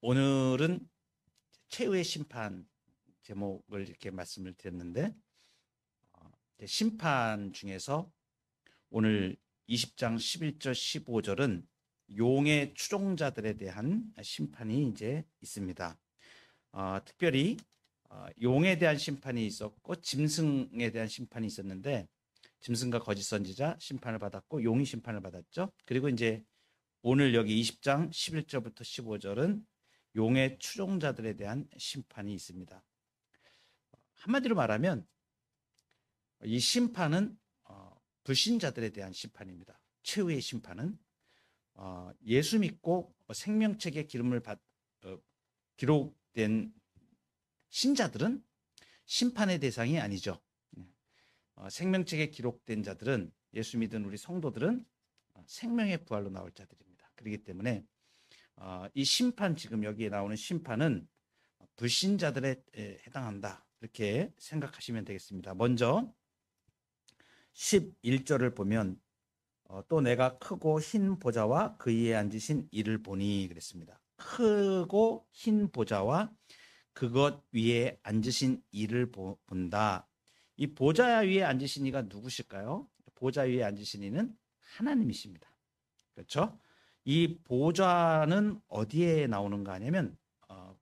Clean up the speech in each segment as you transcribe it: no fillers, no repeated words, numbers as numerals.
오늘은 최후의 심판 제목을 이렇게 말씀을 드렸는데 심판 중에서 오늘 20장 11절 15절은 용의 추종자들에 대한 심판이 이제 있습니다. 특별히 용에 대한 심판이 있었고 짐승에 대한 심판이 있었는데 짐승과 거짓 선지자 심판을 받았고 용이 심판을 받았죠. 그리고 이제 오늘 여기 20장 11절부터 15절은 용의 추종자들에 대한 심판이 있습니다. 한마디로 말하면 이 심판은 불신자들에 대한 심판입니다. 최후의 심판은 예수 믿고 생명책에 기록된 신자들은 심판의 대상이 아니죠. 생명책에 기록된 자들은, 예수 믿은 우리 성도들은 생명의 부활로 나올 자들입니다. 그렇기 때문에 이 심판, 지금 여기에 나오는 심판은 불신자들에 해당한다, 이렇게 생각하시면 되겠습니다. 먼저 11절을 보면 또 내가 크고 흰 보좌와 그 위에 앉으신 이를 보니 그랬습니다. 크고 흰 보좌와 그것 위에 앉으신 이를 본다. 이 보좌 위에 앉으신 이가 누구실까요? 보좌 위에 앉으신 이는 하나님이십니다. 그렇죠? 이 보좌는 어디에 나오는가 하냐면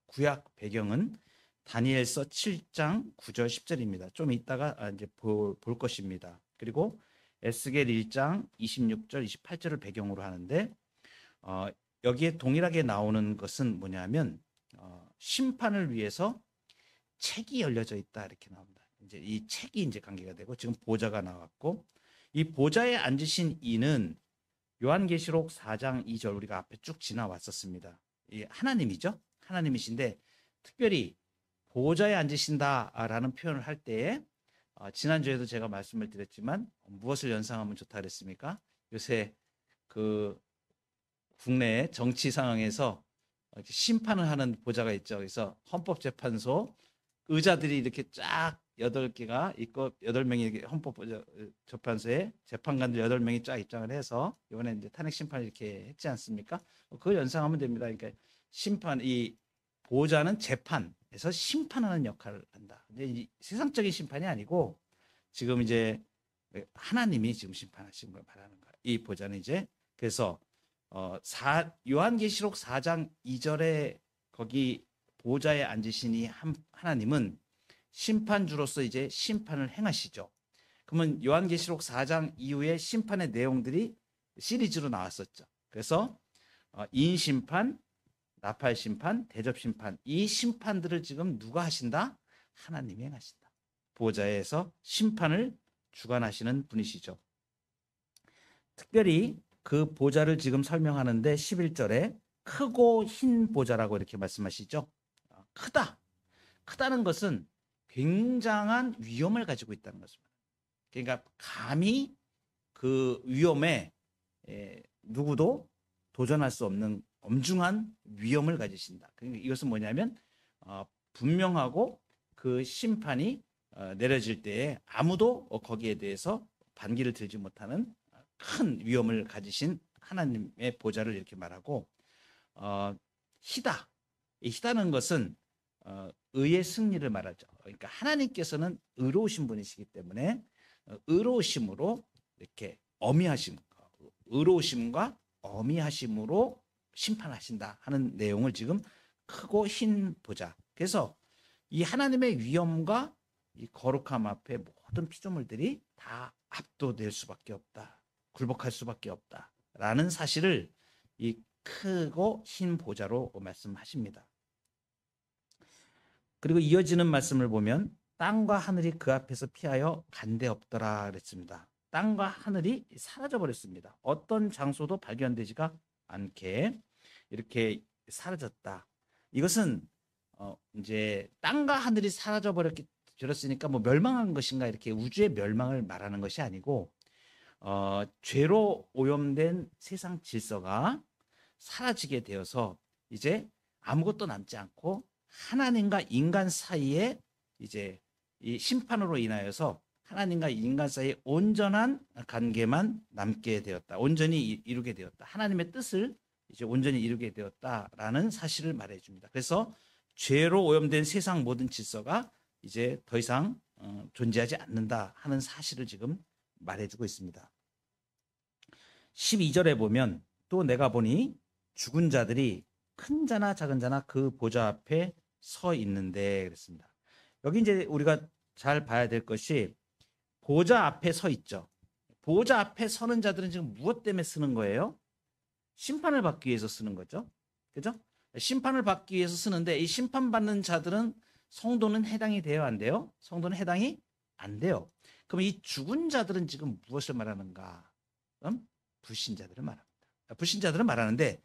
구약 배경은 다니엘서 7장 9절 10절입니다. 좀 이따가 이제 볼 것입니다. 그리고 에스겔 1장 26절 28절을 배경으로 하는데 여기에 동일하게 나오는 것은 뭐냐면 심판을 위해서 책이 열려져 있다, 이렇게 나옵니다. 이제 이 책이 이제 관계가 되고, 지금 보좌가 나왔고, 이 보좌에 앉으신 이는 요한계시록 4장 2절 우리가 앞에 쭉 지나왔었습니다. 이 하나님이죠. 하나님이신데 특별히 보좌에 앉으신다라는 표현을 할 때에 지난주에도 제가 말씀을 드렸지만 무엇을 연상하면 좋다 그랬습니까? 요새 그 국내 정치 상황에서 심판을 하는 보좌가 있죠. 그래서 헌법재판소 의자들이 이렇게 쫙 8개가 있고 8명이 헌법재판소에 재판관들 8명이 쫙 입장을 해서 이번에 이제 탄핵 심판을 이렇게 했지 않습니까? 그걸 연상하면 됩니다. 그러니까 심판, 이 보좌는 재판에서 심판하는 역할을 한다. 근데 이 세상적인 심판이 아니고 지금 이제 하나님이 지금 심판하시는 걸 말하는 거예요. 이 보좌는 이제, 그래서 요한계시록 4장 2절에 거기 보좌에 앉으시니 하나님은 심판주로서 이제 심판을 행하시죠. 그러면 요한계시록 4장 이후에 심판의 내용들이 시리즈로 나왔었죠. 그래서 인심판, 나팔심판, 대접심판, 이 심판들을 지금 누가 하신다? 하나님이 행하신다. 보좌에서 심판을 주관하시는 분이시죠. 특별히 그 보좌를 지금 설명하는데 11절에 크고 흰 보좌라고 이렇게 말씀하시죠. 크다는 것은 굉장한 위험을 가지고 있다는 것입니다. 그러니까 감히 그 위험에 누구도 도전할 수 없는 엄중한 위험을 가지신다. 그러니까 이것은 뭐냐면 분명하고 그 심판이 내려질 때에 아무도 거기에 대해서 반기를 들지 못하는 큰 위험을 가지신 하나님의 보좌를 이렇게 말하고, 희다. 이 희다는 것은 의의 승리를 말하죠. 그러니까 하나님께서는 의로우신 분이시기 때문에 의로우심으로 이렇게 의로우심과 어미하심으로 심판하신다 하는 내용을 지금 크고 흰 보좌. 그래서 이 하나님의 위엄과 이 거룩함 앞에 모든 피조물들이 다 압도될 수밖에 없다, 굴복할 수밖에 없다라는 사실을 이 크고 흰 보좌로 말씀하십니다. 그리고 이어지는 말씀을 보면 땅과 하늘이 그 앞에서 피하여 간데 없더라 그랬습니다. 땅과 하늘이 사라져 버렸습니다. 어떤 장소도 발견되지가 않게 이렇게 사라졌다. 이것은 이제 땅과 하늘이 사라져 버렸으니까 뭐 멸망한 것인가, 이렇게 우주의 멸망을 말하는 것이 아니고 죄로 오염된 세상 질서가 사라지게 되어서 이제 아무것도 남지 않고 하나님과 인간 사이에 이제 이 심판으로 인하여서 하나님과 인간 사이에 온전한 관계만 남게 되었다. 온전히 이루게 되었다. 하나님의 뜻을 이제 온전히 이루게 되었다라는 사실을 말해줍니다. 그래서 죄로 오염된 세상 모든 질서가 이제 더 이상 존재하지 않는다 하는 사실을 지금 말해주고 있습니다. 12절에 보면 또 내가 보니 죽은 자들이 큰 자나 작은 자나 그 보좌 앞에 서 있는데 그랬습니다. 여기 이제 우리가 잘 봐야 될 것이 보좌 앞에 서 있죠. 보좌 앞에 서는 자들은 지금 무엇 때문에 쓰는 거예요? 심판을 받기 위해서 쓰는 거죠. 그죠? 심판을 받기 위해서 쓰는데 이 심판받는 자들은 성도는 해당이 돼요, 안 돼요? 성도는 해당이 안 돼요. 그럼 이 죽은 자들은 지금 무엇을 말하는가? 불신자들을 말합니다. 불신자들은 말하는데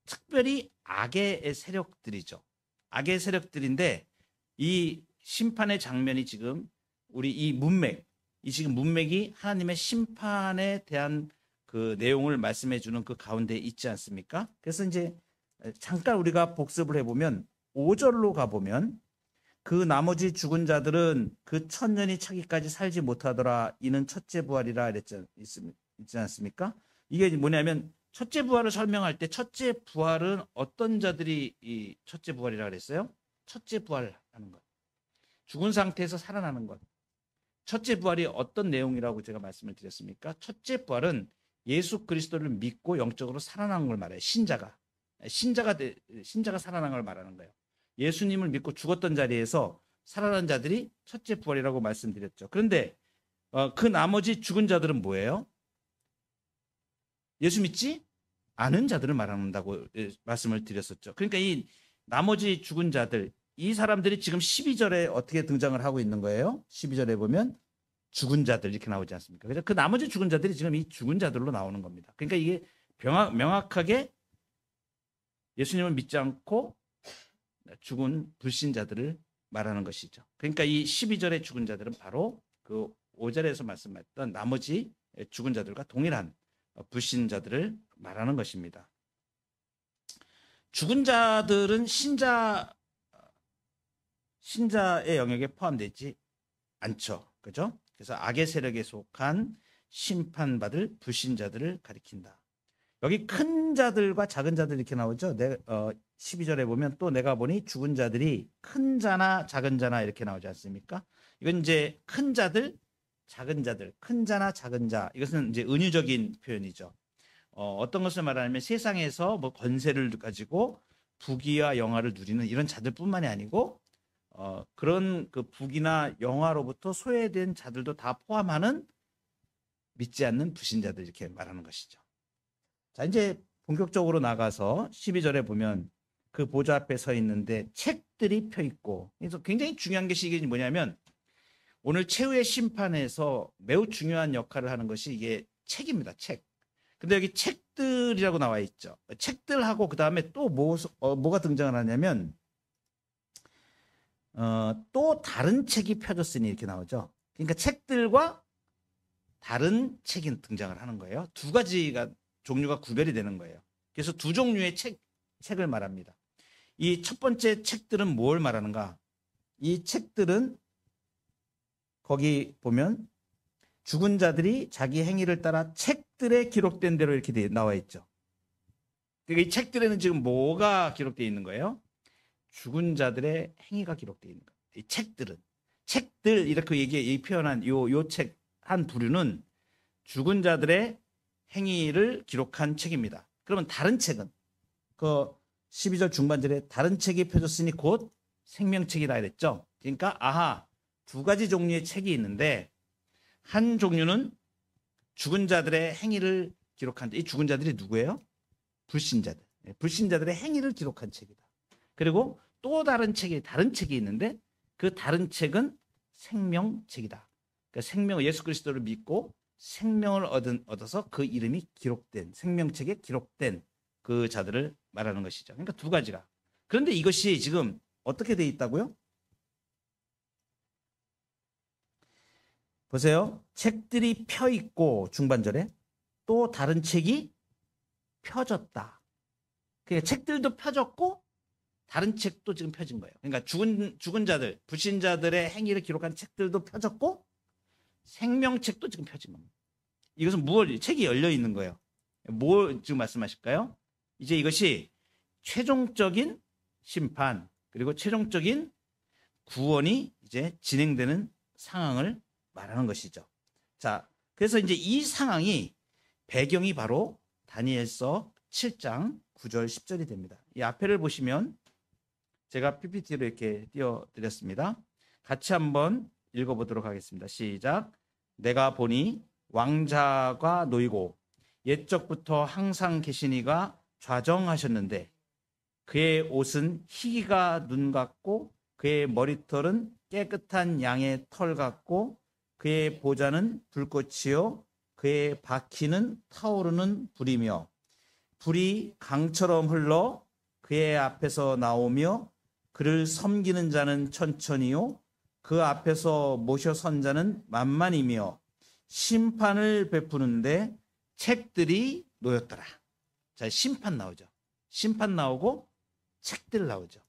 특별히 악의 세력들이죠. 악의 세력들인데 이 심판의 장면이 지금 우리 이 문맥, 이 지금 문맥이 하나님의 심판에 대한 그 내용을 말씀해 주는 그 가운데 있지 않습니까? 그래서 이제 잠깐 우리가 복습을 해보면 5절로 가보면 그 나머지 죽은 자들은 그 천년이 차기까지 살지 못하더라. 이는 첫째 부활이라 있지 않습니까? 이게 뭐냐면 첫째 부활을 설명할 때 첫째 부활은 어떤 자들이 이 첫째 부활이라 그랬어요? 첫째 부활하는 것. 죽은 상태에서 살아나는 것. 첫째 부활이 어떤 내용이라고 제가 말씀을 드렸습니까? 첫째 부활은 예수 그리스도를 믿고 영적으로 살아난 걸 말해요. 신자가 살아난 걸 말하는 거예요. 예수님을 믿고 죽었던 자리에서 살아난 자들이 첫째 부활이라고 말씀드렸죠. 그런데 그 나머지 죽은 자들은 뭐예요? 예수 믿지 않은 자들을 말한다고 말씀을 드렸었죠. 그러니까 이 나머지 죽은 자들, 이 사람들이 지금 12절에 어떻게 등장을 하고 있는 거예요? 12절에 보면 죽은 자들 이렇게 나오지 않습니까? 그래서 그 나머지 죽은 자들이 지금 이 죽은 자들로 나오는 겁니다. 그러니까 이게 명확하게 예수님을 믿지 않고 죽은 불신자들을 말하는 것이죠. 그러니까 이 12절의 죽은 자들은 바로 그 5절에서 말씀했던 나머지 죽은 자들과 동일한 불신자들을 말하는 것입니다. 죽은 자들은 신자의 영역에 포함되지 않죠. 그죠? 그래서 악의 세력에 속한 심판받을 불신자들을 가리킨다. 여기 큰 자들과 작은 자들 이렇게 나오죠. 12절에 보면 또 내가 보니 죽은 자들이 큰 자나 작은 자나 이렇게 나오지 않습니까? 이건 이제 큰 자들, 작은 자들, 큰 자나 작은 자. 이것은 이제 은유적인 표현이죠. 어떤 것을 말하냐면 세상에서 뭐 권세를 가지고 부귀와 영화를 누리는 이런 자들뿐만이 아니고 그런 그 부귀나 영화로부터 소외된 자들도 다 포함하는 믿지 않는 불신자들 이렇게 말하는 것이죠. 자, 이제 본격적으로 나가서 12절에 보면 그 보좌 앞에 서 있는데 책들이 펴 있고, 그래서 굉장히 중요한 것이 이게 뭐냐면 오늘 최후의 심판에서 매우 중요한 역할을 하는 것이 이게 책입니다. 책. 근데 여기 책들이라고 나와 있죠. 책들하고 그 다음에 또 뭐가 등장을 하냐면 또 다른 책이 펴졌으니 이렇게 나오죠. 그러니까 책들과 다른 책이 등장을 하는 거예요. 두 가지가 종류가 구별이 되는 거예요. 그래서 두 종류의 책을 말합니다. 이 첫 번째 책들은 뭘 말하는가? 이 책들은 거기 보면 죽은 자들이 자기 행위를 따라 책들에 기록된 대로 이렇게 나와 있죠. 그러니까 이 책들에는 지금 뭐가 기록되어 있는 거예요? 죽은 자들의 행위가 기록되어 있는 거예요. 이 책들 이렇게 표현한 요 책 한 부류는 죽은 자들의 행위를 기록한 책입니다. 그러면 다른 책은 그 12절 중반절에 다른 책이 펴졌으니 곧 생명책이라 그랬죠. 그러니까 두 가지 종류의 책이 있는데 한 종류는 죽은 자들의 행위를 기록한 이 죽은 자들이 누구예요? 불신자들. 불신자들의 행위를 기록한 책이다. 그리고 또 다른 책이 있는데 그 다른 책은 생명책이다. 그러니까 예수 그리스도를 믿고 생명을 얻어서 그 이름이 기록된 생명책에 기록된 그 자들을 말하는 것이죠. 그러니까 두 가지가. 그런데 이것이 지금 어떻게 돼 있다고요? 보세요. 책들이 펴 있고 중반절에 또 다른 책이 펴졌다. 그러니까 책들도 펴졌고 다른 책도 지금 펴진 거예요. 그러니까 죽은 자들, 불신자들의 행위를 기록한 책들도 펴졌고 생명책도 지금 펴진 겁니다. 이것은 책이 열려 있는 거예요. 뭘 지금 말씀하실까요? 이제 이것이 최종적인 심판 그리고 최종적인 구원이 이제 진행되는 상황을 말하는 것이죠. 자, 그래서 이제 이 상황이 배경이 바로 다니엘서 7장 9절 10절이 됩니다. 이 앞에를 보시면 제가 PPT로 이렇게 띄워드렸습니다. 같이 한번 읽어보도록 하겠습니다. 시작. 내가 보니 왕자가 놓이고 옛적부터 항상 계시니가 좌정하셨는데 그의 옷은 희기가 눈 같고 그의 머리털은 깨끗한 양의 털 같고 그의 보좌는 불꽃이요 그의 바퀴는 타오르는 불이며 불이 강처럼 흘러 그의 앞에서 나오며 그를 섬기는 자는 천천히요 그 앞에서 모셔 선 자는 만만이며 심판을 베푸는데 책들이 놓였더라. 자, 심판 나오죠. 심판 나오고 책들 나오죠.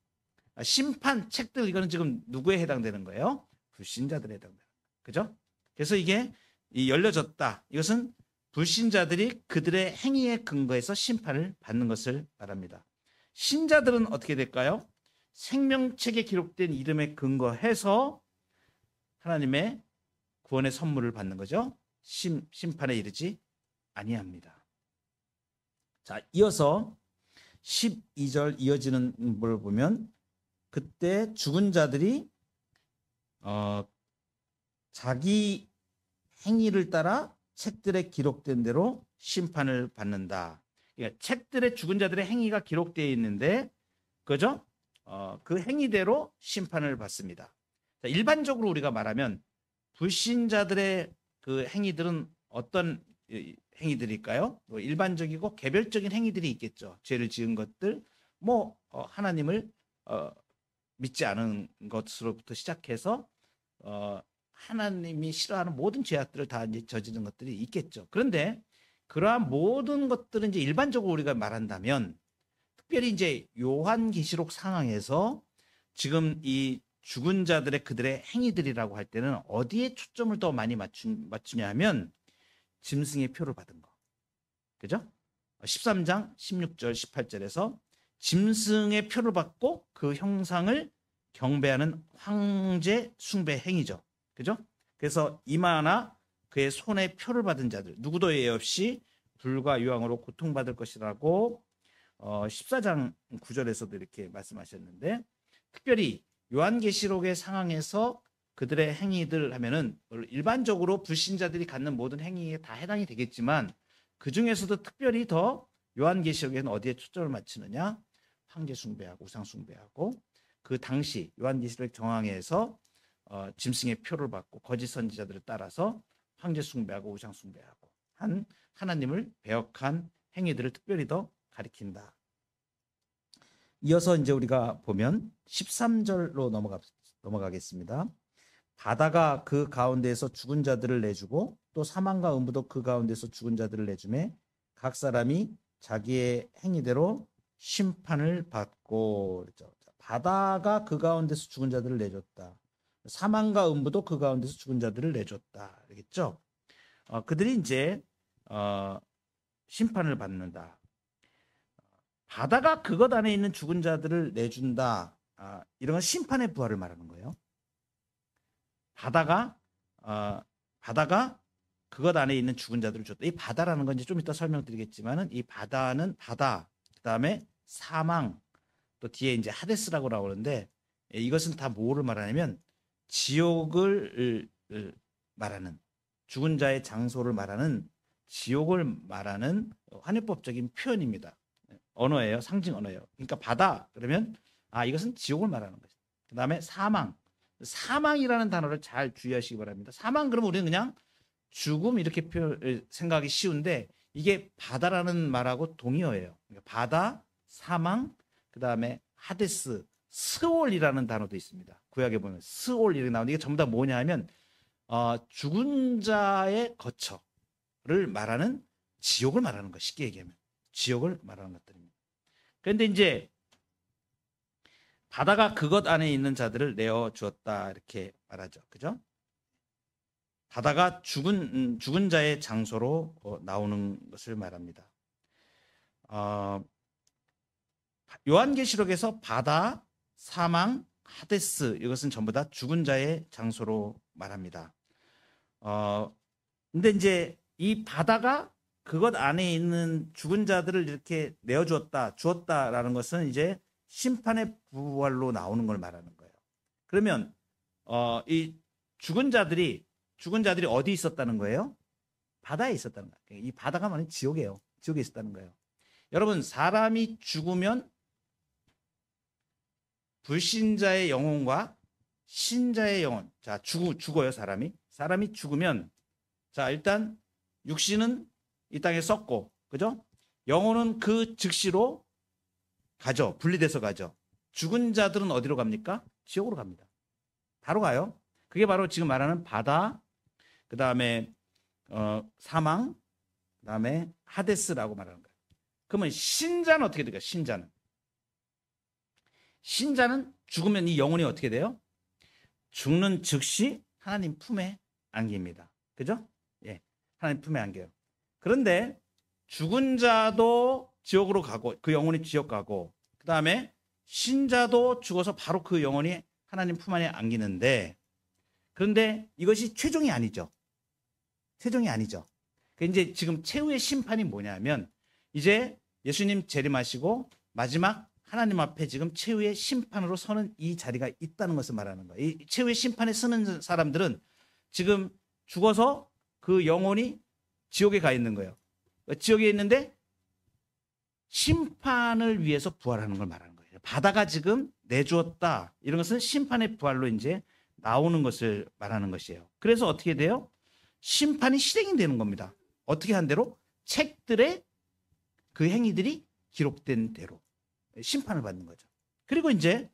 심판, 책들 이거는 지금 누구에 해당되는 거예요? 불신자들에 해당되는 거예요. 그죠? 그래서 이게 열려졌다. 이것은 불신자들이 그들의 행위에 근거해서 심판을 받는 것을 말합니다. 신자들은 어떻게 될까요? 생명책에 기록된 이름에 근거해서 하나님의 구원의 선물을 받는 거죠. 심판에 이르지 아니합니다. 자, 이어서 12절 이어지는 걸 보면 그때 죽은 자들이 자기 행위를 따라 책들에 기록된 대로 심판을 받는다. 그러니까 책들에 죽은 자들의 행위가 기록되어 있는데 그죠? 그 행위대로 심판을 받습니다. 자, 일반적으로 우리가 말하면 불신자들의 그 행위들은 어떤 행위들일까요? 뭐 일반적이고 개별적인 행위들이 있겠죠. 죄를 지은 것들, 하나님을 믿지 않은 것으로부터 시작해서 하나님이 싫어하는 모든 죄악들을 다 이제 저지른 것들이 있겠죠. 그런데 그러한 모든 것들은 이제 일반적으로 우리가 말한다면 특별히 이제 요한계시록 상황에서 지금 이 죽은 자들의 그들의 행위들이라고 할 때는 어디에 초점을 더 많이 맞추냐 하면 짐승의 표를 받은 거. 그죠? 13장 16절 18절에서 짐승의 표를 받고 그 형상을 경배하는 황제 숭배 행위죠. 그죠? 그래서 이마나 그의 손에 표를 받은 자들 누구도 예외 없이 불과 유황으로 고통받을 것이라고 14장 9절에서도 이렇게 말씀하셨는데 특별히 요한계시록의 상황에서 그들의 행위들 하면은 일반적으로 불신자들이 갖는 모든 행위에 다 해당이 되겠지만 그 중에서도 특별히 더 요한계시록에는 어디에 초점을 맞추느냐? 황제 숭배하고 우상 숭배하고 그 당시 요한계시록 정황에서 짐승의 표를 받고 거짓 선지자들을 따라서 황제 숭배하고 우상 숭배하고 한 하나님을 배역한 행위들을 특별히 더 가리킨다. 이어서 이제 우리가 보면 13절로 넘어가겠습니다. 바다가 그 가운데에서 죽은 자들을 내주고 또 사망과 음부도 그 가운데서 죽은 자들을 내주매 각 사람이 자기의 행위대로 심판을 받고 그렇죠. 바다가 그 가운데서 죽은 자들을 내줬다. 사망과 음부도 그 가운데서 죽은 자들을 내줬다. 알겠죠? 그들이 이제 심판을 받는다. 바다가 그것 안에 있는 죽은 자들을 내준다. 이런 건 심판의 부활을 말하는 거예요. 바다가 그것 안에 있는 죽은 자들을 줬다. 이 바다라는 건 이제 좀 이따 설명드리겠지만은 이 바다는 바다, 그다음에 사망, 또 뒤에 이제 하데스라고 나오는데 이것은 다 뭐를 말하냐면 지옥을 말하는 죽은 자의 장소를 말하는 지옥을 말하는 환유법적인 표현입니다. 언어예요. 상징 언어예요. 그러니까 바다 그러면 이것은 지옥을 말하는 거죠. 그다음에 사망이라는 단어를 잘 주의하시기 바랍니다. 사망 그러면 우리는 그냥 죽음 이렇게 생각하기 쉬운데 이게 바다라는 말하고 동의어예요. 그러니까 바다, 사망, 그다음에 하데스, 스올이라는 단어도 있습니다. 구약에 보면 스올 이렇게 나오는데 이게 전부 다 뭐냐 하면 죽은 자의 거처를 말하는 지옥을 말하는 거 쉽게 얘기하면 지옥을 말하는 것들입니다. 그런데 이제 바다가 그것 안에 있는 자들을 내어 주었다 이렇게 말하죠. 그죠? 바다가 죽은 자의 장소로 나오는 것을 말합니다. 요한계시록에서 바다, 사망, 하데스 이것은 전부 다 죽은 자의 장소로 말합니다. 근데 이제 이 바다가 그것 안에 있는 죽은 자들을 이렇게 주었다라는 것은 이제 심판의 부활로 나오는 걸 말하는 거예요. 그러면 이 죽은 자들이 어디 있었다는 거예요? 바다에 있었다는 거예요. 이 바다가 말하는 지옥이에요. 지옥에 있었다는 거예요. 여러분, 사람이 죽으면 불신자의 영혼과 신자의 영혼, 자, 죽어요, 사람이 죽으면, 자, 일단 육신은 이 땅에 썩고, 그죠? 영혼은 그 즉시로 가죠. 분리돼서 가죠. 죽은 자들은 어디로 갑니까? 지옥으로 갑니다. 바로 가요. 그게 바로 지금 말하는 바다, 그 다음에 사망, 그 다음에 하데스라고 말하는 거예요. 그러면 신자는 어떻게 될까요? 신자는 죽으면 이 영혼이 어떻게 돼요? 죽는 즉시 하나님 품에 안깁니다. 그죠? 예, 하나님 품에 안겨요. 그런데 죽은 자도 지옥으로 가고, 그 영혼이 지옥 가고, 그 다음에 신자도 죽어서 바로 그 영혼이 하나님 품 안에 안기는데, 그런데 이것이 최종이 아니죠. 최종이 아니죠. 이제 지금 최후의 심판이 뭐냐면, 이제 예수님 재림하시고 마지막 하나님 앞에 지금 최후의 심판으로 서는 이 자리가 있다는 것을 말하는 거예요. 이 최후의 심판에 서는 사람들은 지금 죽어서 그 영혼이 지옥에 가 있는 거예요. 지옥에 있는데 심판을 위해서 부활하는 걸 말하는 거예요. 바다가 지금 내주었다. 이런 것은 심판의 부활로 이제 나오는 것을 말하는 것이에요. 그래서 어떻게 돼요? 심판이 실행이 되는 겁니다. 어떻게 한 대로? 책들에 그 행위들이 기록된 대로 심판을 받는 거죠. 그리고 이제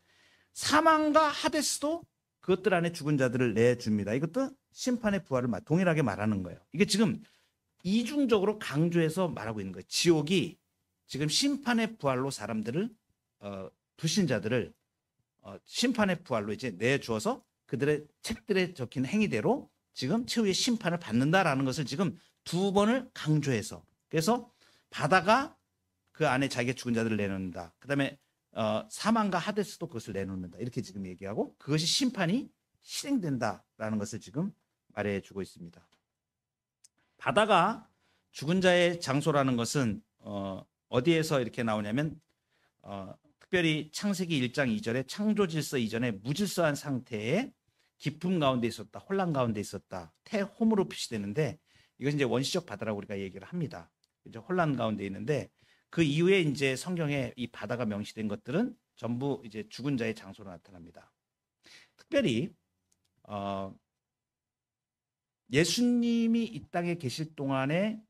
사망과 하데스도 그것들 안에 죽은 자들을 내줍니다. 이것도 심판의 부활을 동일하게 말하는 거예요. 이게 지금 이중적으로 강조해서 말하고 있는 거예요. 지옥이 지금 심판의 부활로 사람들을 불신자들을 심판의 부활로 이제 내주어서 그들의 책들에 적힌 행위대로 지금 최후의 심판을 받는다라는 것을 지금 두 번을 강조해서, 그래서 바다가 그 안에 자기의 죽은 자들을 내놓는다. 그 다음에 사망과 하데스도 그것을 내놓는다. 이렇게 지금 얘기하고 그것이 심판이 실행된다라는 것을 지금 말해주고 있습니다. 바다가 죽은 자의 장소라는 것은 어디에서 이렇게 나오냐면 특별히 창세기 1장 2절에 창조 질서 이전에 무질서한 상태에 기품 가운데 있었다, 혼란 가운데 있었다, 태홈으로 표시되는데 이것은 이제 원시적 바다라고 우리가 얘기를 합니다. 이제 혼란 가운데 있는데 그 이후에 이제 성경에 이 바다가 명시된 것들은 전부 이제 죽은 자의 장소로 나타납니다. 특별히 예수님이 이 땅에 계실 동안에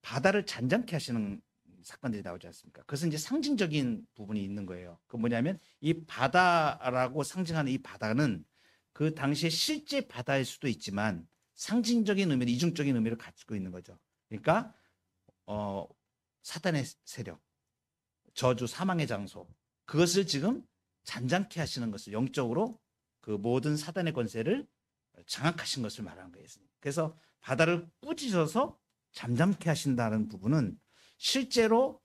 바다를 잔잔케 하시는 사건들이 나오지 않습니까? 그것은 이제 상징적인 부분이 있는 거예요. 그 뭐냐면 이 바다라고 상징하는 이 바다는 그 당시에 실제 바다일 수도 있지만 상징적인 의미, 이중적인 의미를 가지고 있는 거죠. 그러니까 사단의 세력, 저주, 사망의 장소, 그것을 지금 잔잔케 하시는 것을 영적으로 그 모든 사단의 권세를 장악하신 것을 말하는 거예요. 그래서 바다를 꾸짖어서 잠잠케 하신다는 부분은 실제로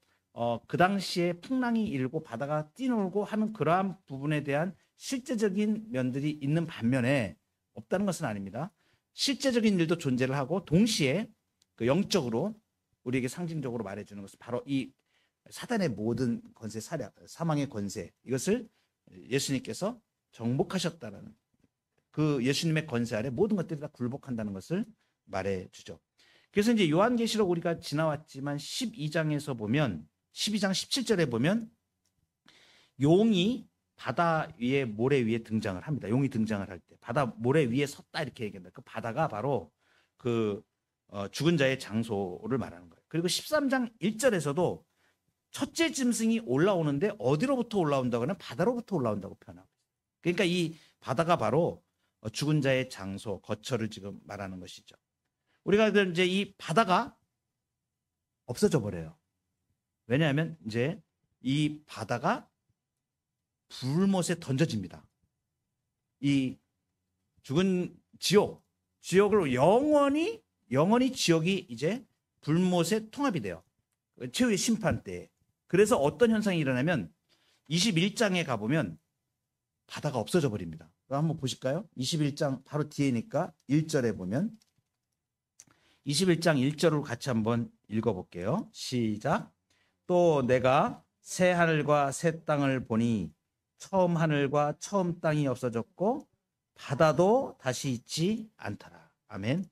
그 당시에 풍랑이 일고 바다가 뛰놀고 하는 그러한 부분에 대한 실제적인 면들이 있는 반면에 없다는 것은 아닙니다. 실제적인 일도 존재를 하고 동시에 그 영적으로 우리에게 상징적으로 말해주는 것은 바로 이 사단의 모든 권세, 사망의 권세, 이것을 예수님께서 정복하셨다는 그 예수님의 권세 아래 모든 것들이 다 굴복한다는 것을 말해주죠. 그래서 이제 요한계시록 우리가 지나왔지만 12장에서 보면 12장 17절에 보면 용이 바다 위에 모래 위에 등장을 합니다. 용이 등장을 할 때 바다 모래 위에 섰다 이렇게 얘기합니다. 그 바다가 바로 그 죽은 자의 장소를 말하는 거예요. 그리고 13장 1절에서도 첫째 짐승이 올라오는데 어디로부터 올라온다고 하면 바다로부터 올라온다고 표현하고 있어요. 그러니까 이 바다가 바로 죽은 자의 장소, 거처를 지금 말하는 것이죠. 우리가 이제 이 바다가 없어져 버려요. 왜냐하면 이제 이 바다가 불못에 던져집니다. 이 죽은 지옥으로 영원히 지옥이 이제 불못에 통합이 돼요. 최후의 심판 때. 그래서 어떤 현상이 일어나면 21장에 가보면 바다가 없어져 버립니다. 한번 보실까요? 21장 바로 뒤에니까 1절에 보면 21장 1절을 같이 한번 읽어볼게요. 시작. 또 내가 새 하늘과 새 땅을 보니 처음 하늘과 처음 땅이 없어졌고 바다도 다시 있지 않더라. 아멘.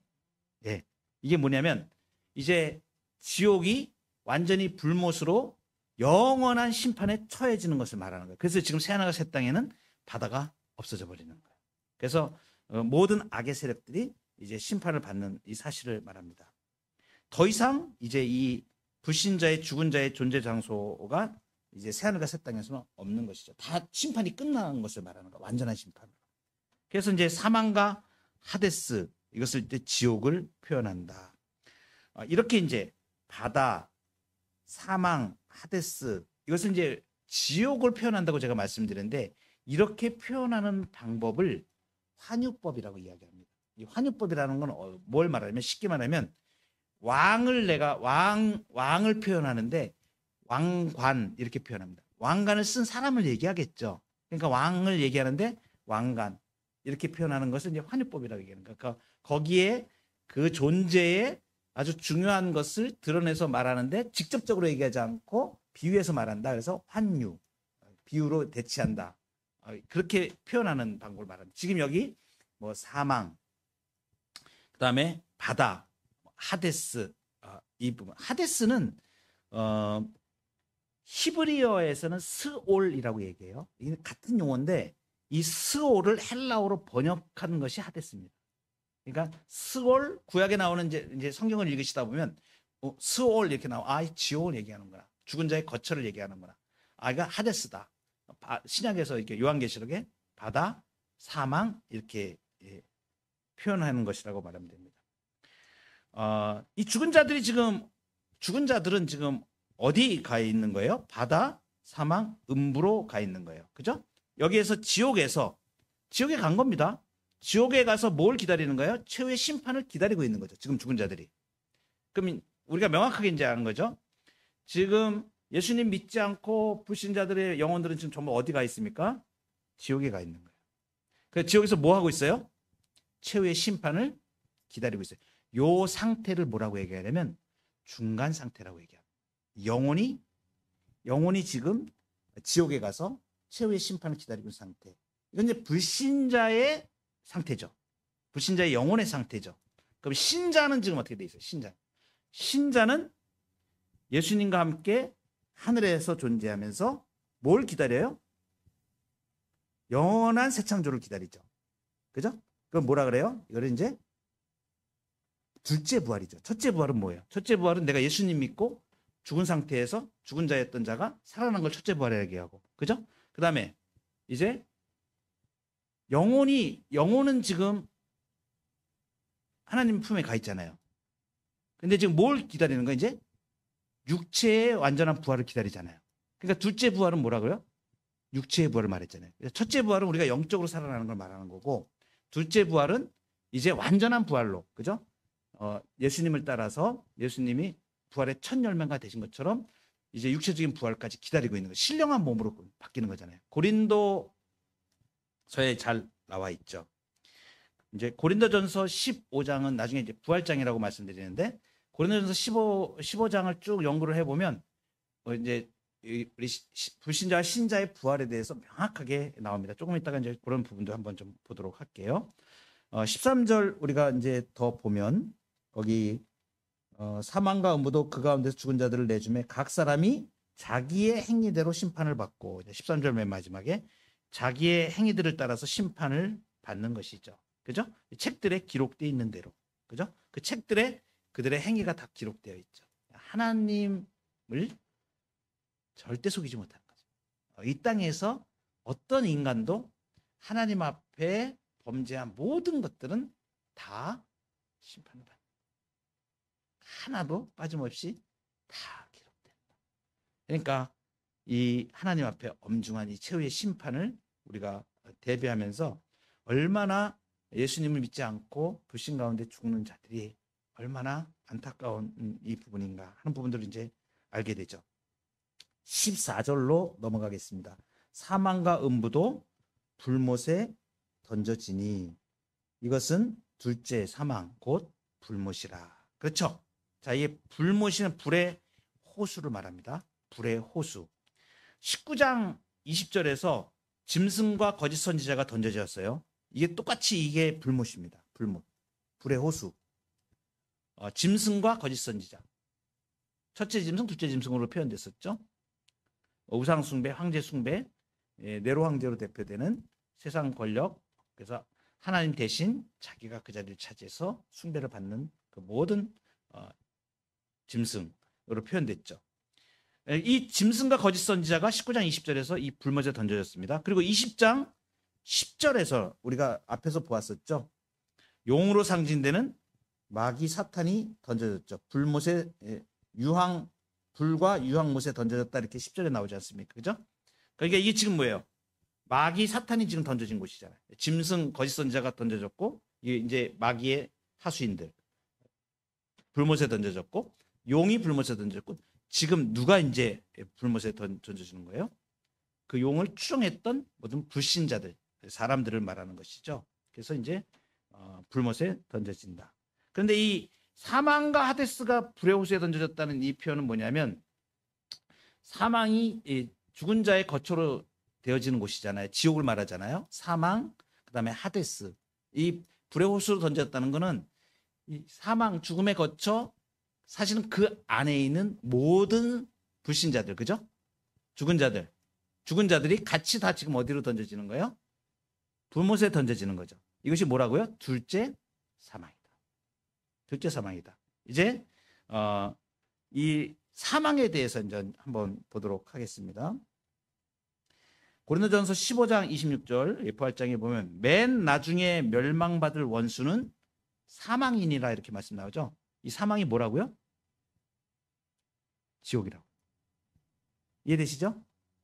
예. 이게 뭐냐면 이제 지옥이 완전히 불못으로 영원한 심판에 처해지는 것을 말하는 거예요. 그래서 지금 새 하늘과 새 땅에는 바다가 없어져 버리는 거예요. 그래서 모든 악의 세력들이 이제 심판을 받는 이 사실을 말합니다. 더 이상 이제 이 불신자의 죽은 자의 존재 장소가 이제 새하늘과 새 땅에서는 없는 것이죠. 다 심판이 끝난 것을 말하는 거예요. 완전한 심판. 그래서 이제 사망과 하데스 이것을 이제 지옥을 표현한다. 이렇게 이제 바다, 사망, 하데스 이것을 이제 지옥을 표현한다고 제가 말씀드렸는데 이렇게 표현하는 방법을 환유법이라고 이야기합니다. 이 환유법이라는 건 뭘 말하냐면 쉽게 말하면 왕을 표현하는데 왕관 이렇게 표현합니다. 왕관을 쓴 사람을 얘기하겠죠. 그러니까 왕을 얘기하는데 왕관 이렇게 표현하는 것을 이제 환유법이라고 얘기하는 거예요. 그러니까 거기에 그 존재의 아주 중요한 것을 드러내서 말하는데 직접적으로 얘기하지 않고 비유해서 말한다. 그래서 환유, 비유로 대치한다. 그렇게 표현하는 방법을 말합니다. 지금 여기 뭐 사망, 그다음에 바다, 하데스 이 부분. 하데스는 히브리어에서는 스올이라고 얘기해요. 이게 같은 용어인데 이 스올을 헬라어로 번역한 것이 하데스입니다. 그러니까 스올 구약에 나오는 이제 성경을 읽으시다 보면 스올 이렇게 나와 지옥을 얘기하는구나. 죽은 자의 거처를 얘기하는구나. 이거 하데스다. 신약에서 이렇게 요한계시록에 바다, 사망 이렇게 표현하는 것이라고 말하면 됩니다. 이 죽은 자들은 지금 어디 가 있는 거예요? 바다, 사망, 음부로 가 있는 거예요. 그죠? 여기에서 지옥에 간 겁니다. 지옥에 가서 뭘 기다리는 거예요? 최후의 심판을 기다리고 있는 거죠. 지금 죽은 자들이. 그럼 우리가 명확하게 이제 아는 거죠. 지금 예수님 믿지 않고 불신자들의 영혼들은 지금 전부 어디 가 있습니까? 지옥에 가 있는 거예요. 그래서 지옥에서 뭐 하고 있어요? 최후의 심판을 기다리고 있어요. 요 상태를 뭐라고 얘기하냐면 중간 상태라고 얘기합니다. 영혼이 지금 지옥에 가서 최후의 심판을 기다리고 있는 상태. 이건 이제 불신자의 상태죠. 불신자의 영혼의 상태죠. 그럼 신자는 지금 어떻게 돼 있어요? 신자는 예수님과 함께 하늘에서 존재하면서 뭘 기다려요? 영원한 새 창조를 기다리죠. 그죠? 그럼 뭐라 그래요? 이거를 이제 둘째 부활이죠. 첫째 부활은 뭐예요? 첫째 부활은 내가 예수님 믿고 죽은 상태에서 죽은 자였던 자가 살아난 걸 첫째 부활이라고 얘기하고. 그죠? 그 다음에 이제 영혼은 지금 하나님 품에 가 있잖아요. 근데 지금 뭘 기다리는 거예요? 이제 육체의 완전한 부활을 기다리잖아요. 그러니까 둘째 부활은 뭐라고요? 육체의 부활을 말했잖아요. 첫째 부활은 우리가 영적으로 살아나는 걸 말하는 거고, 둘째 부활은 이제 완전한 부활로, 그죠? 예수님을 따라서 예수님이 부활의 첫 열매가 되신 것처럼 이제 육체적인 부활까지 기다리고 있는 거예요. 신령한 몸으로 바뀌는 거잖아요. 고린도서에 잘 나와 있죠. 이제 고린도전서 15장은 나중에 이제 부활장이라고 말씀드리는데, 고린도전서 15장을 쭉 연구를 해보면 이제 우리 불신자와 신자의 부활에 대해서 명확하게 나옵니다. 조금 이따가 이제 그런 부분도 한번 좀 보도록 할게요. 13절 우리가 이제 더 보면 거기 사망과 음부도 그 가운데서 죽은 자들을 내주매 각 사람이 자기의 행위대로 심판을 받고, 13절 맨 마지막에 자기의 행위들을 따라서 심판을 받는 것이죠. 그죠? 책들에 기록되어 있는 대로. 그죠? 그 책들에 그들의 행위가 다 기록되어 있죠. 하나님을 절대 속이지 못하는 거죠. 이 땅에서 어떤 인간도 하나님 앞에 범죄한 모든 것들은 다 심판을 받는다. 하나도 빠짐없이 다 기록된다. 그러니까 이 하나님 앞에 엄중한 이 최후의 심판을 우리가 대비하면서 얼마나 예수님을 믿지 않고 불신 가운데 죽는 자들이 얼마나 안타까운 이 부분인가 하는 부분들을 이제 알게 되죠. 14절로 넘어가겠습니다. 사망과 음부도 불못에 던져지니 이것은 둘째 사망 곧 불못이라. 그렇죠? 자, 이 불못이는 불의 호수를 말합니다. 불의 호수. 19장 20절에서 짐승과 거짓 선지자가 던져졌어요. 이게 똑같이 이게 불못입니다. 불못. 불의 호수. 짐승과 거짓 선지자. 첫째 짐승, 둘째 짐승으로 표현됐었죠. 우상 숭배, 황제 숭배, 네로 황제로 대표되는 세상 권력. 그래서 하나님 대신 자기가 그 자리를 차지해서 숭배를 받는 그 모든 짐승으로 표현됐죠. 이 짐승과 거짓 선지자가 19장 20절에서 이 불못에 던져졌습니다. 그리고 20장 10절에서 우리가 앞에서 보았었죠. 용으로 상징되는 마귀 사탄이 던져졌죠. 불못에 불과 유황못에 던져졌다 이렇게 10절에 나오지 않습니까? 그죠? 그러니까 이게 지금 뭐예요? 마귀 사탄이 지금 던져진 곳이잖아요. 짐승 거짓 선지자가 던져졌고 이게 이제 마귀의 하수인들 불못에 던져졌고 용이 불못에 던져졌고 지금 누가 이제 불못에 던져지는 거예요? 그 용을 추종했던 모든 불신자들, 사람들을 말하는 것이죠. 그래서 이제 불못에 던져진다. 그런데 이 사망과 하데스가 불의 호수에 던져졌다는 이 표현은 뭐냐면 사망이 죽은 자의 거처로 되어지는 곳이잖아요. 지옥을 말하잖아요. 사망, 그다음에 하데스. 이 불의 호수로 던졌다는 것은 이 사망, 죽음의 거처, 사실은 그 안에 있는 모든 불신자들, 그죠? 죽은 자들이 같이 다 지금 어디로 던져지는 거예요? 불못에 던져지는 거죠. 이것이 뭐라고요? 둘째 사망이다. 둘째 사망이다. 이제 이 사망에 대해서 이제 한번 보도록 하겠습니다. 고린도전서 15장 26절 부활장에 보면 맨 나중에 멸망받을 원수는 사망이니라 이렇게 말씀 나오죠. 이 사망이 뭐라고요? 지옥이라고. 이해되시죠?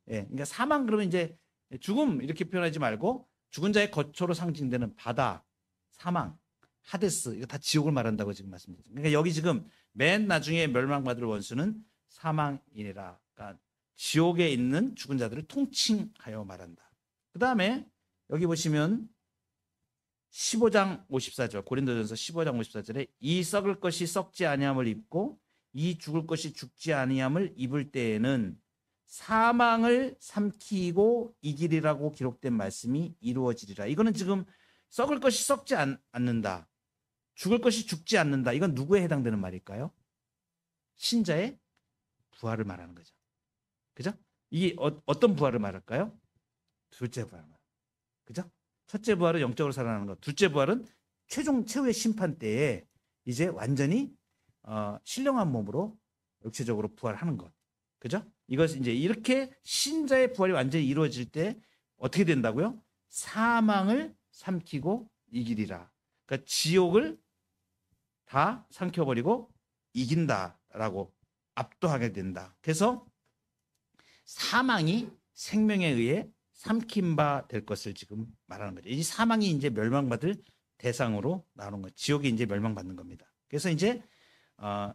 예, 그러니까 사망 그러면 이제 죽음 이렇게 표현하지 말고 죽은 자의 거처로 상징되는 바다, 사망, 하데스 이거 다 지옥을 말한다고 지금 말씀드렸죠. 그러니까 여기 지금 맨 나중에 멸망받을 원수는 사망이니라. 그러니까 지옥에 있는 죽은 자들을 통칭하여 말한다. 그 다음에 여기 보시면 15장 54절 고린도전서 15장 54절에 이 썩을 것이 썩지 아니함을 입고 이 죽을 것이 죽지 아니함을 입을 때에는 사망을 삼키고 이기리라고 기록된 말씀이 이루어지리라. 이거는 지금 썩을 것이 썩지 않는다. 죽을 것이 죽지 않는다. 이건 누구에 해당되는 말일까요? 신자의 부활을 말하는 거죠. 그죠? 이게 어떤 부활을 말할까요? 둘째 부활. 그죠? 첫째 부활은 영적으로 살아나는 것. 둘째 부활은 최후의 심판 때에 이제 완전히 신령한 몸으로 육체적으로 부활하는 것. 그죠? 이것이 이제 이렇게 신자의 부활이 완전히 이루어질 때 어떻게 된다고요? 사망을 삼키고 이기리라. 그러니까 지옥을 다 삼켜버리고 이긴다라고 압도하게 된다. 그래서 사망이 생명에 의해 삼킨 바 될 것을 지금 말하는 거죠. 이 사망이 이제 멸망받을 대상으로 나오는 거죠. 지옥이 이제 멸망받는 겁니다. 그래서 이제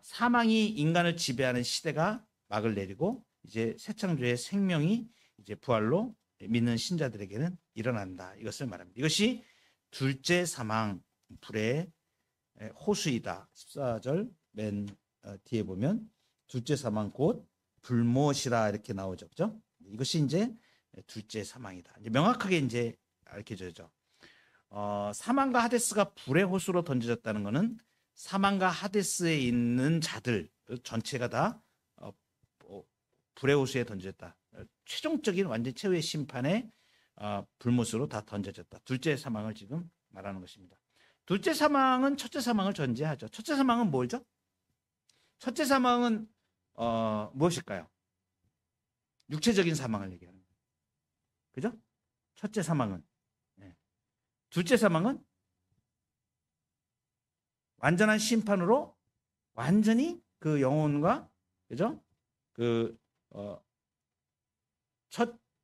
사망이 인간을 지배하는 시대가 막을 내리고 이제 새 창조의 생명이 이제 부활로 믿는 신자들에게는 일어난다. 이것을 말합니다. 이것이 둘째 사망 불의 호수이다. 14절 맨 뒤에 보면 둘째 사망 곧 불못이라 이렇게 나오죠. 그죠? 이것이 이제 둘째 사망이다. 이제 명확하게 이제 알려져죠. 사망과 하데스가 불의 호수로 던져졌다는 것은 사망과 하데스에 있는 자들 전체가 다 불의 호수에 던졌다. 최종적인 완전 최후의 심판에 불못으로 다 던져졌다. 둘째 사망을 지금 말하는 것입니다. 둘째 사망은 첫째 사망을 전제하죠. 첫째 사망은 뭐죠? 첫째 사망은 무엇일까요? 육체적인 사망을 얘기하는 거예요. 그죠? 첫째 사망은. 네. 둘째 사망은 완전한 심판으로 완전히 그 영혼과 그죠?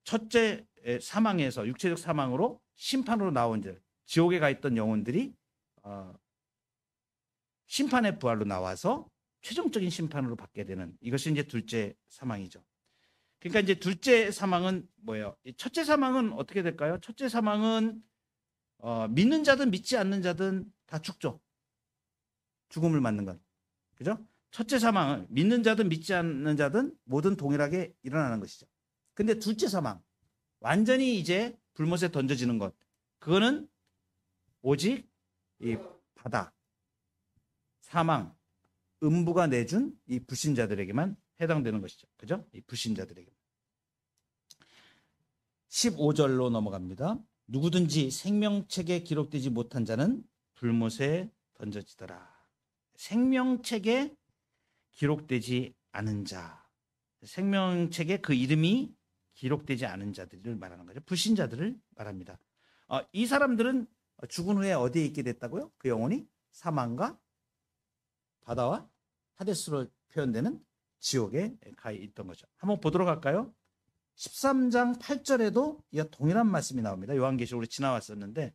첫째 사망에서 육체적 사망으로 심판으로 나온 자, 지옥에 가 있던 영혼들이 심판의 부활로 나와서 최종적인 심판으로 받게 되는 이것이 이제 둘째 사망이죠. 그러니까 이제 둘째 사망은 뭐예요? 첫째 사망은 어떻게 될까요? 첫째 사망은 믿는 자든 믿지 않는 자든 다 죽죠. 죽음을 맞는 건. 그죠? 첫째 사망은 믿는 자든 믿지 않는 자든 모든 동일하게 일어나는 것이죠. 근데 둘째 사망, 완전히 이제 불못에 던져지는 것. 그거는 오직 이 바다, 사망, 음부가 내준 이 불신자들에게만 해당되는 것이죠. 그죠? 이 불신자들에게. 15절로 넘어갑니다. 누구든지 생명책에 기록되지 못한 자는 불못에 던져지더라. 생명책에 기록되지 않은 자. 생명책에 그 이름이 기록되지 않은 자들을 말하는 거죠. 불신자들을 말합니다. 이 사람들은 죽은 후에 어디에 있게 됐다고요? 그 영혼이 사망과 바다와 하데스로 표현되는 지옥에 가 있던 거죠. 한번 보도록 할까요? 13장 8절에도 이 동일한 말씀이 나옵니다. 요한계시록으로 지나왔었는데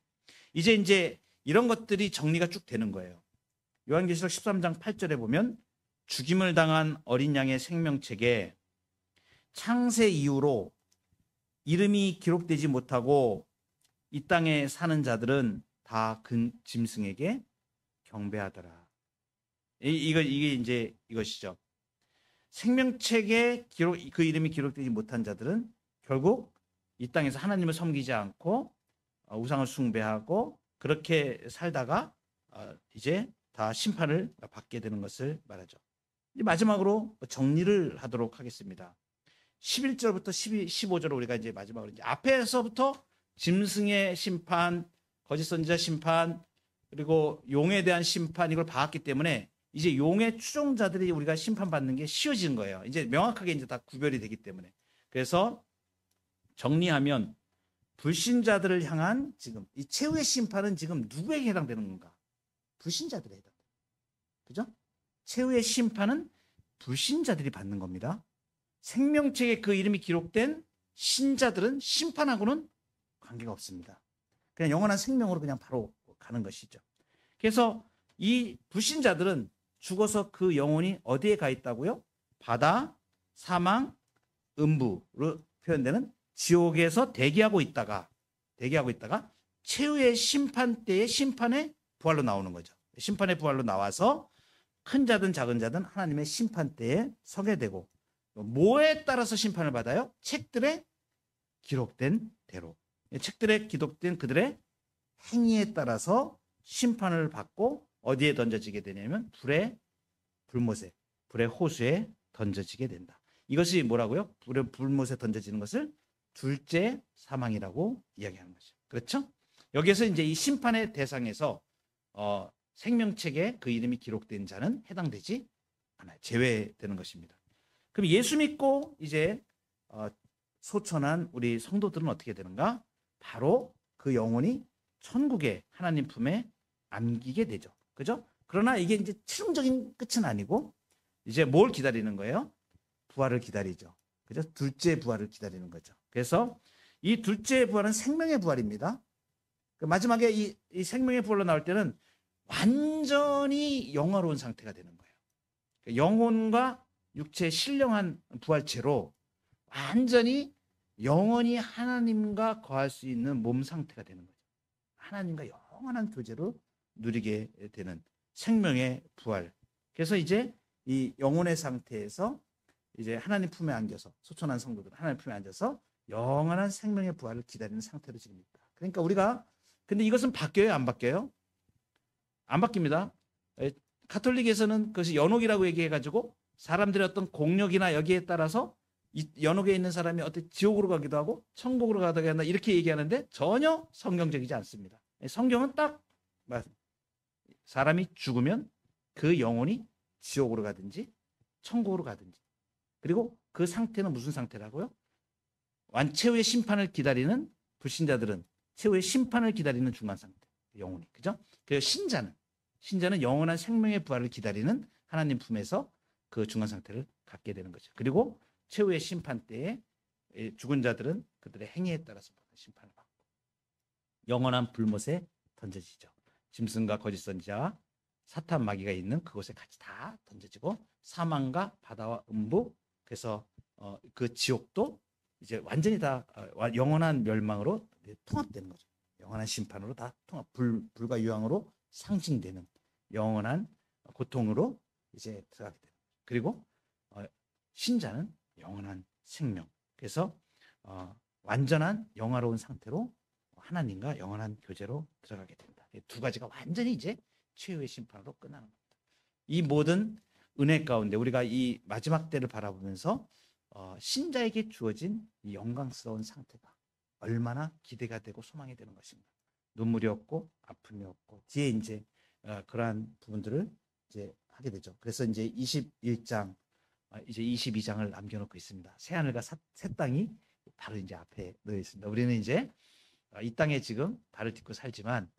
이제 이런 것들이 정리가 쭉 되는 거예요. 요한계시록 13장 8절에 보면 죽임을 당한 어린 양의 생명책에 창세 이후로 이름이 기록되지 못하고 이 땅에 사는 자들은 다 그 짐승에게 경배하더라. 이게 이제 이것이죠. 생명책에 그 이름이 기록되지 못한 자들은 결국 이 땅에서 하나님을 섬기지 않고 우상을 숭배하고 그렇게 살다가 이제 다 심판을 받게 되는 것을 말하죠. 마지막으로 정리를 하도록 하겠습니다. 11절부터 15절을 우리가 이제 마지막으로 이제 앞에서부터 짐승의 심판, 거짓 선지자 심판, 그리고 용에 대한 심판 이걸 봤기 때문에 이제 용의 추종자들이 우리가 심판받는 게 쉬워진 거예요. 이제 명확하게 이제 다 구별이 되기 때문에. 그래서 정리하면 불신자들을 향한 지금 이 최후의 심판은 지금 누구에게 해당되는 건가? 불신자들에 해당돼요. 그죠? 최후의 심판은 불신자들이 받는 겁니다. 생명책에 그 이름이 기록된 신자들은 심판하고는 관계가 없습니다. 그냥 영원한 생명으로 그냥 바로 가는 것이죠. 그래서 이 불신자들은 죽어서 그 영혼이 어디에 가 있다고요? 바다, 사망, 음부로 표현되는 지옥에서 대기하고 있다가 최후의 심판 때의 심판의 부활로 나오는 거죠. 심판의 부활로 나와서 큰 자든 작은 자든 하나님의 심판 때에 서게 되고 뭐에 따라서 심판을 받아요? 책들에 기록된 대로. 책들에 기록된 그들의 행위에 따라서 심판을 받고 어디에 던져지게 되냐면 불의 호수에 던져지게 된다. 이것이 뭐라고요? 불못에 던져지는 것을 둘째 사망이라고 이야기하는 거죠. 그렇죠? 여기에서 이제 이 심판의 대상에서 생명책에 그 이름이 기록된 자는 해당되지 않아요. 제외되는 것입니다. 그럼 예수 믿고 이제 소천한 우리 성도들은 어떻게 되는가? 바로 그 영혼이 천국의 하나님 품에 안기게 되죠. 그죠? 그러나 이게 이제 최종적인 끝은 아니고 이제 뭘 기다리는 거예요? 부활을 기다리죠. 그죠? 둘째 부활을 기다리는 거죠. 그래서 이 둘째 부활은 생명의 부활입니다. 마지막에 이 생명의 부활로 나올 때는 완전히 영화로운 상태가 되는 거예요. 영혼과 육체의 신령한 부활체로 완전히 영원히 하나님과 거할 수 있는 몸 상태가 되는 거죠. 하나님과 영원한 교제로 누리게 되는 생명의 부활. 그래서 이제 이 영혼의 상태에서 이제 하나님 품에 안겨서 소천한 성도들 하나님 품에 앉아서 영원한 생명의 부활을 기다리는 상태로 지금 있다. 그러니까 우리가 근데 이것은 바뀌어요, 안 바뀌어요? 안 바뀝니다. 가톨릭에서는 그것이 연옥이라고 얘기해가지고 사람들의 어떤 공력이나 여기에 따라서 이 연옥에 있는 사람이 어떻게 지옥으로 가기도 하고 천국으로 가기도 한다 이렇게 얘기하는데 전혀 성경적이지 않습니다. 성경은 딱 사람이 죽으면 그 영혼이 지옥으로 가든지 천국으로 가든지 그리고 그 상태는 무슨 상태라고요? 최후의 심판을 기다리는 불신자들은 최후의 심판을 기다리는 중간 상태 영혼이 그죠? 그래서 신자는 영원한 생명의 부활을 기다리는 하나님 품에서 그 중간 상태를 갖게 되는 거죠. 그리고 최후의 심판 때에 죽은 자들은 그들의 행위에 따라서 심판을 받고 영원한 불못에 던져지죠. 짐승과 거짓 선지자와 사탄 마귀가 있는 그곳에 같이 다 던져지고 사망과 바다와 음부 그래서 그 지옥도 이제 완전히 다 영원한 멸망으로 통합되는 거죠. 영원한 심판으로 다 불과 유황으로 상징되는 영원한 고통으로 이제 들어가게 됩니다. 그리고 신자는 영원한 생명. 그래서 완전한 영화로운 상태로 하나님과 영원한 교제로 들어가게 됩니다. 두 가지가 완전히 이제 최후의 심판으로 끝나는 겁니다. 이 모든 은혜 가운데 우리가 이 마지막 때를 바라보면서 신자에게 주어진 이 영광스러운 상태가 얼마나 기대가 되고 소망이 되는 것인가. 눈물이 없고 아픔이 없고 뒤에 이제 그러한 부분들을 이제 하게 되죠. 그래서 이제 21장 이제 22장을 남겨놓고 있습니다. 새 하늘과 새 땅이 바로 이제 앞에 놓여 있습니다. 우리는 이제 이 땅에 지금 발을 딛고 살지만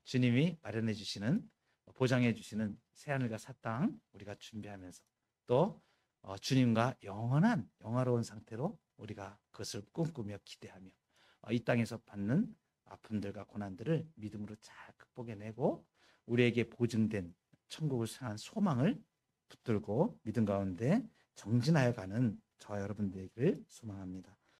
주님이 마련해 주시는 보장해 주시는 새 하늘과 새 땅 우리가 준비하면서 또 주님과 영원한 영화로운 상태로 우리가 그것을 꿈꾸며 기대하며 이 땅에서 받는 아픔들과 고난들을 믿음으로 잘 극복해내고 우리에게 보증된 천국을 향한 소망을 붙들고 믿음 가운데 정진하여 가는 저와 여러분들을 소망합니다.